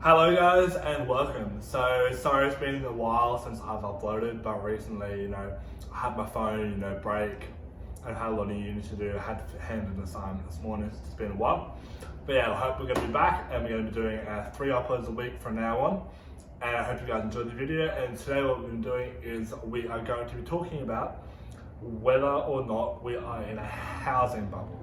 Hello guys and welcome. So sorry it's been a while since I've uploaded, but recently, I had my phone, break and had a lot of uni to do. I had to hand an assignment this morning, it's been a while. But yeah, I hope we're going to be back and we're going to be doing 3 uploads a week from now on. And I hope you guys enjoyed the video. And today what we're doing is we are going to be talking about whether or not we are in a housing bubble.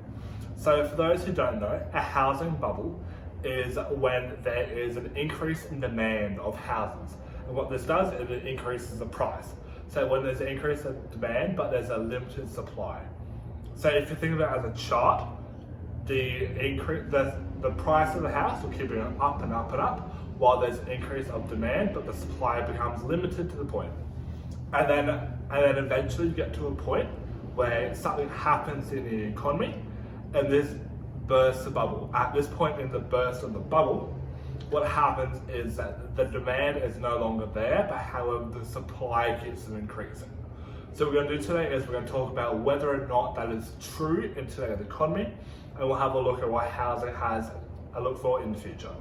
So for those who don't know, a housing bubble is when there is an increase in demand of houses. And what this does is it increases the price. So when there's an increase in demand, but there's a limited supply. So if you think of it as a chart, the price of the house will keep going up and up and up, while there's an increase of demand, but the supply becomes limited to the point. And then eventually you get to a point where something happens in the economy, and this bursts the bubble. At this point in the burst of the bubble, what happens is that the demand is no longer there, but however the supply keeps increasing. So what we're going to do today is we're going to talk about whether or not that is true in today's economy, and we'll have a look at what housing has a look for in the future.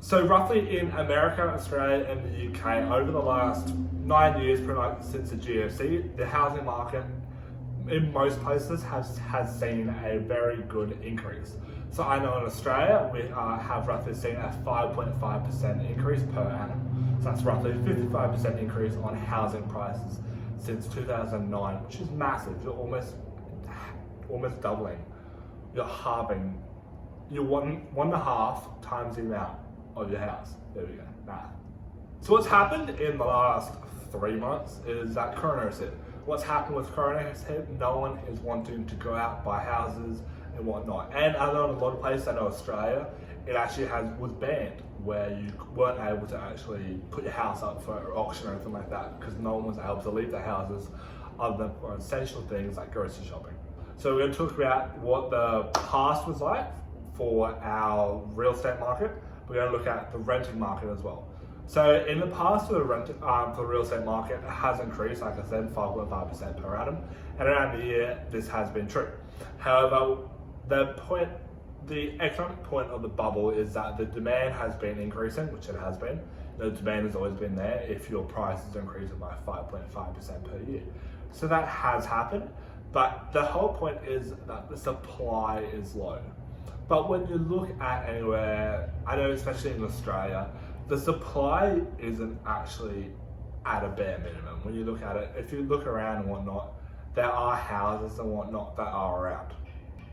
So roughly in America, Australia and the UK, over the last 9 years, pretty much since the GFC, the housing market in most places has seen a very good increase. So I know in Australia we have roughly seen a 5.5% increase per annum. So that's roughly a 55% increase on housing prices since 2009, which is massive. You're almost doubling. You're halving. You're one and a half times the amount of your house. There we go. Math. So what's happened in the last 3 months is that Corona hit. What's happened with Corona has hit, no one is wanting to go out, buy houses and whatnot. And I know in a lot of places, I know Australia, it actually was banned where you weren't able to actually put your house up for auction or anything like that because no one was able to leave their houses other than for essential things like grocery shopping. So we're going to talk about what the past was like for our real estate market. We're going to look at the renting market as well. So in the past, the real estate market has increased, like I said, 5.5% per annum, and around the year this has been true. However, the economic point of the bubble is that the demand has been increasing, which it has been. The demand has always been there if your price is increasing by 5.5% per year. So that has happened, but the whole point is that the supply is low. But when you look at anywhere, I know especially in Australia, the supply isn't actually at a bare minimum. When you look at it, if you look around and whatnot, there are houses and whatnot that are around.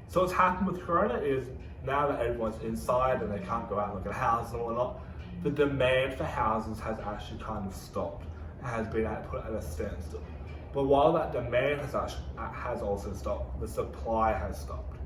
So what's happened with Corona is now that everyone's inside and they can't go out and look at houses and whatnot, the demand for houses has actually kind of stopped and has been put at a standstill. But while that demand has also stopped, the supply has stopped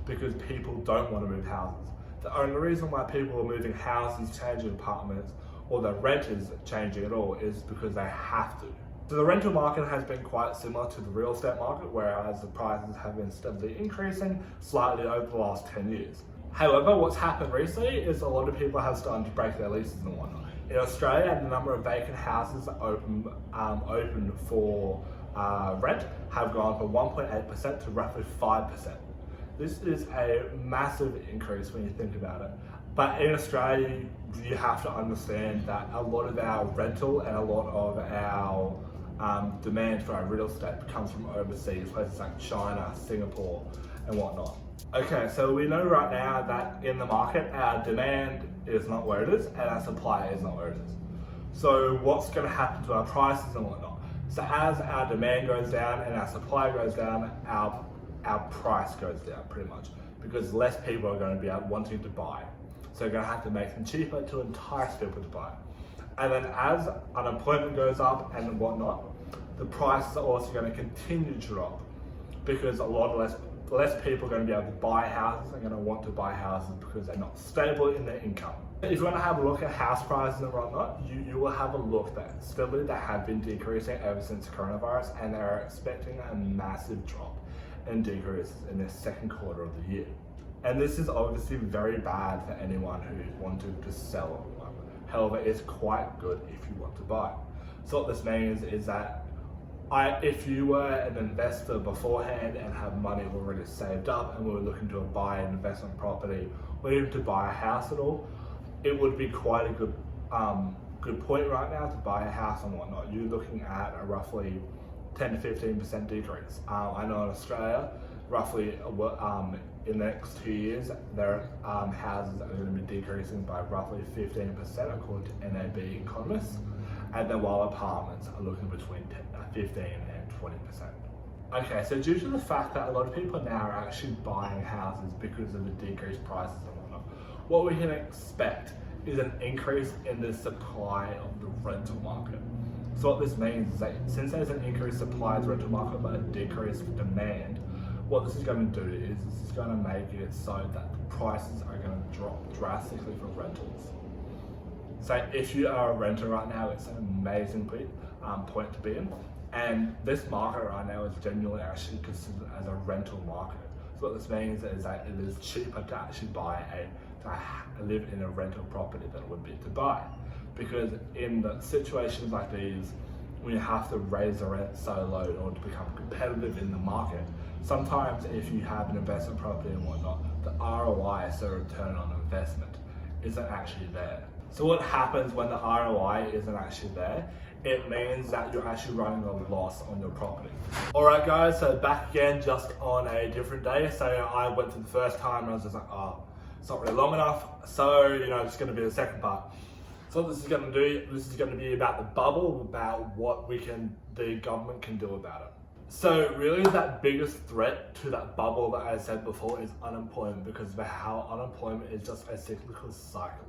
because people don't want to move houses. The only reason why people are moving houses, changing apartments, or the rent is changing at all is because they have to. So the rental market has been quite similar to the real estate market, whereas the prices have been steadily increasing slightly over the last 10 years. However, what's happened recently is a lot of people have started to break their leases and whatnot. In Australia, the number of vacant houses open for rent have gone from 1.8% to roughly 5%. This is a massive increase when you think about it. But in Australia, you have to understand that a lot of our rental and a lot of our demand for our real estate comes from overseas, places like China, Singapore, and whatnot. Okay, so we know right now that in the market, our demand is not where it is, and our supply is not where it is. So what's going to happen to our prices and whatnot? So as our demand goes down and our supply goes down, our price goes down pretty much because less people are going to be wanting to buy. So you're going to have to make them cheaper to entice people to buy. And then as unemployment goes up and whatnot, the prices are also going to continue to drop because a lot less people are going to be able to buy houses and going to want to buy houses because they're not stable in their income. If you want to have a look at house prices and whatnot, you will have a look that steadily they have been decreasing ever since coronavirus, and they're expecting a massive drop and decreases in the second quarter of the year. And this is obviously very bad for anyone who's wanting to sell. However, it's quite good if you want to buy. So what this means is that if you were an investor beforehand and have money already saved up and we were looking to buy an investment property or even to buy a house at all, it would be quite a good point right now to buy a house and whatnot. You're looking at a roughly 10 to 15% decrease. I know in Australia, roughly in the next 2 years, their houses are going to be decreasing by roughly 15% according to NAB economists, and then while apartments are looking between 15 and 20%. Okay, so due to the fact that a lot of people now are actually buying houses because of the decreased prices and whatnot, what we can expect is an increase in the supply of the rental market. So what this means is that since there's an increased supply of the rental market but a decreased demand, what this is going to do is this is going to make it so that the prices are going to drop drastically for rentals. So if you are a renter right now, it's an amazing point to be in. And this market right now is genuinely actually considered as a rental market. So what this means is that it is cheaper to actually live in a rental property than it would be to buy. Because in the situations like these, when you have to raise the rent so low in order to become competitive in the market, sometimes if you have an investment property and whatnot, the ROI, so return on investment, isn't actually there. So what happens when the ROI isn't actually there? It means that you're actually running a loss on your property. Alright guys, so back again just on a different day. So I went for the first time and I was just like, oh, it's not really long enough. So, it's going to be the second part. So what this is going to do, this is going to be about the bubble, about what the government can do about it. So really that biggest threat to that bubble that I said before is unemployment, because of how unemployment is just a cyclical cycle.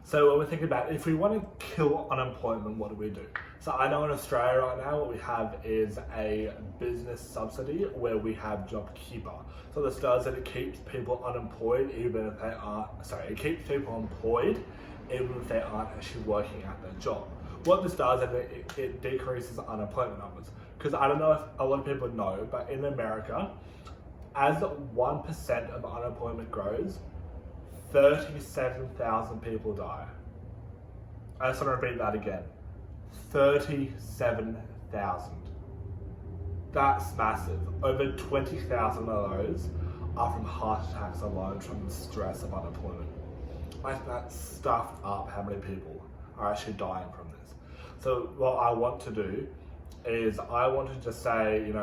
So when we think about if we want to kill unemployment, what do we do? So I know in Australia right now what we have is a business subsidy where we have JobKeeper. So this does that it keeps people unemployed even if they aren't, it keeps people employed even if they aren't actually working at their job. What this does is it decreases unemployment numbers. Because I don't know if a lot of people know, but in America, as 1% of unemployment grows, 37,000 people die. I just want to repeat that again. 37,000. That's massive. Over 20,000 of those are from heart attacks alone from the stress of unemployment. Like that stuffed up how many people are actually dying from this. So what I want to do is I want to just say,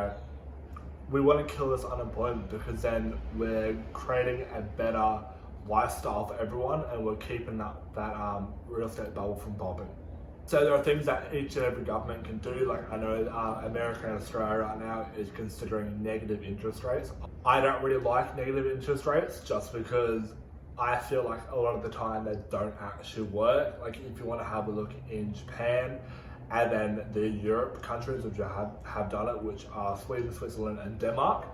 we want to kill this unemployment because then we're creating a better lifestyle for everyone and we're keeping that real estate bubble from popping. So there are things that each and every government can do. Like I know America and Australia right now is considering negative interest rates. I don't really like negative interest rates just because I feel like a lot of the time they don't actually work. Like if you want to have a look in Japan and then the Europe countries which have done it, which are Sweden, Switzerland and Denmark,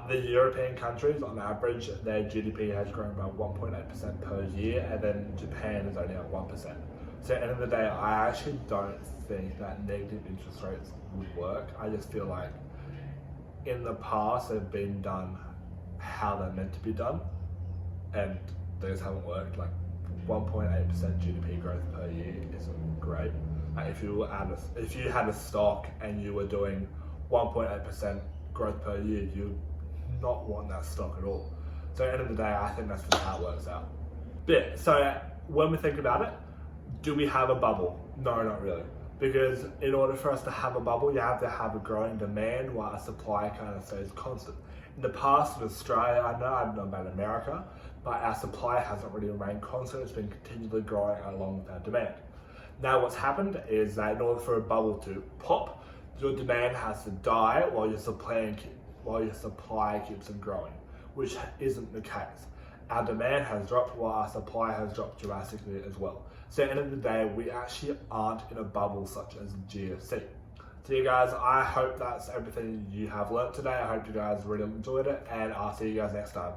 the European countries on average their GDP has grown by 1.8% per year, and then Japan is only at 1%. So at the end of the day, I actually don't think that negative interest rates would work. I just feel like in the past they've been done how they're meant to be done, and those haven't worked. Like 1.8% GDP growth per year isn't great. If you had a stock and you were doing 1.8% growth per year, you not want that stock at all. So at the end of the day, I think that's just how it works out. But so when we think about it, do we have a bubble? No, not really. Because in order for us to have a bubble, you have to have a growing demand while our supply kind of stays constant. In the past in Australia, I don't know about America, but our supply hasn't really remained constant. It's been continually growing along with our demand. Now what's happened is that in order for a bubble to pop, your demand has to die while your supply keeps on growing, which isn't the case. Our demand has dropped while our supply has dropped drastically as well. So at the end of the day, we actually aren't in a bubble such as GFC. So you guys, I hope that's everything you have learnt today. I hope you guys really enjoyed it, and I'll see you guys next time.